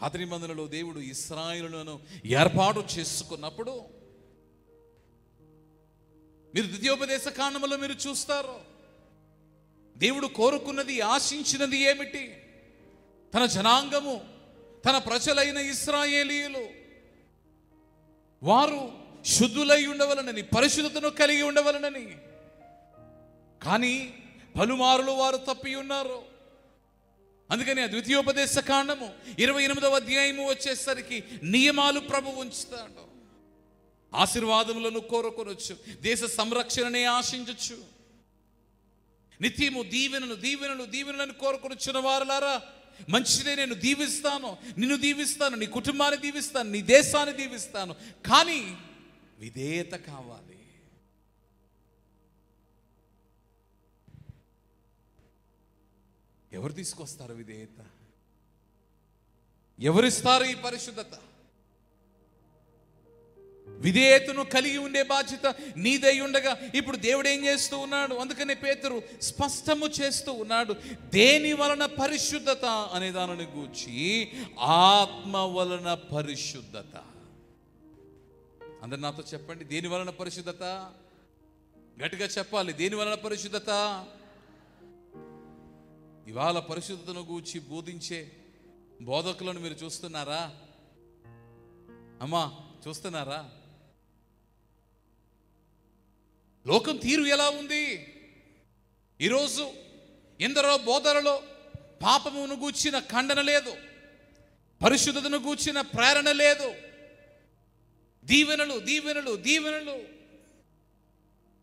పాత నిబంధనలో దేవుడు ఇశ్రాయేలును ఏర్పాటు చేసుకున్నప్పుడు మీరు ద్వితీయోపదేశ కాండములో మీరు చూస్తారు, దేవుడు కోరుకున్నది, ఆశించినది ఏమిటి? తన జనాంగము, తన ప్రజలైన ఇశ్రాయేలీయులు వారు శుద్ధులై ఉండవలనని, పరిశుద్ధతను కలిగి ఉండవలనని. కానీ పలుమారులు వారు తప్పి ఉన్నారు. అందుకని ఆ ద్వితీయోపదేశ కాండము 28వ అధ్యాయము వచ్చేసరికి నియమాలు ప్రభు ఉంచుతాడు. ఆశీర్వాదములను కోరుకొనొచ్చు, దేశ సంరక్షణనే ఆశించచ్చు, నిత్యము దీవెనలు దీవెనలు దీవెనలను కోరుకొనొచ్చిన వారులారా, మంచిదే, నేను దీవిస్తాను, నిన్ను దీవిస్తాను, నీ కుటుంబాన్ని దీవిస్తాను, నీ దేశాన్ని దీవిస్తాను. కానీ విధేయత కావాలి. ఎవరు తీసుకొస్తారు విధేయత? ఎవరిస్తారు ఈ పరిశుద్ధత? విధేయతను కలిగి ఉండే బాధ్యత నీదై ఉండగా ఇప్పుడు దేవుడు ఏం చేస్తూ ఉన్నాడు? అందుకనే పేతురు స్పష్టము చేస్తూ ఉన్నాడు, దేని వలన పరిశుద్ధత అనే దానిని గూర్చి, ఆత్మ వలన పరిశుద్ధత. అందరు నాతో చెప్పండి, దేని వలన పరిశుద్ధత? గట్టిగా చెప్పాలి, దేని వలన పరిశుద్ధత? ఇవాళ పరిశుద్ధతను గూర్చి బోధించే బోధకులను మీరు చూస్తున్నారా? అమ్మా, చూస్తున్నారా? లోకం తీరు ఎలా ఉంది? ఈరోజు ఎందరో బోధనలో పాపమును గూర్చిన ఖండన లేదు, పరిశుద్ధతను గూర్చిన ప్రేరణ లేదు. దీవెనలు దీవెనలు దీవెనలు.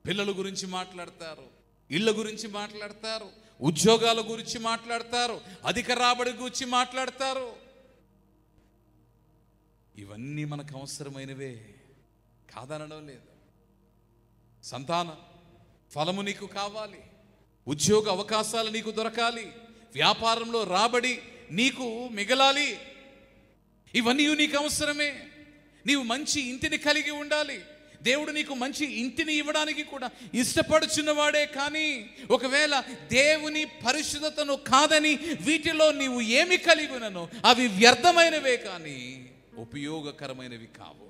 పిల్లల గురించి మాట్లాడతారు, ఇళ్ళ గురించి మాట్లాడతారు, ఉద్యోగాల గురించి మాట్లాడతారు, అధిక రాబడి గురించి మాట్లాడతారు. ఇవన్నీ మనకు అవసరమైనవే, కాదనడం లేదు. సంతాన ఫలము నీకు కావాలి, ఉద్యోగ అవకాశాలు నీకు దొరకాలి, వ్యాపారంలో రాబడి నీకు మిగలాలి. ఇవన్నీ నీకు అవసరమే. నీవు మంచి ఇంటిని కలిగి ఉండాలి. దేవుడు నీకు మంచి ఇంటిని ఇవ్వడానికి కూడా ఇష్టపడుచున్నవాడే. కానీ ఒకవేళ దేవుని పరిశుద్ధతను కాదని వీటిలో నీవు ఏమి కలిగి ఉన్ననో అవి వ్యర్థమైనవే కానీ ఉపయోగకరమైనవి కావు.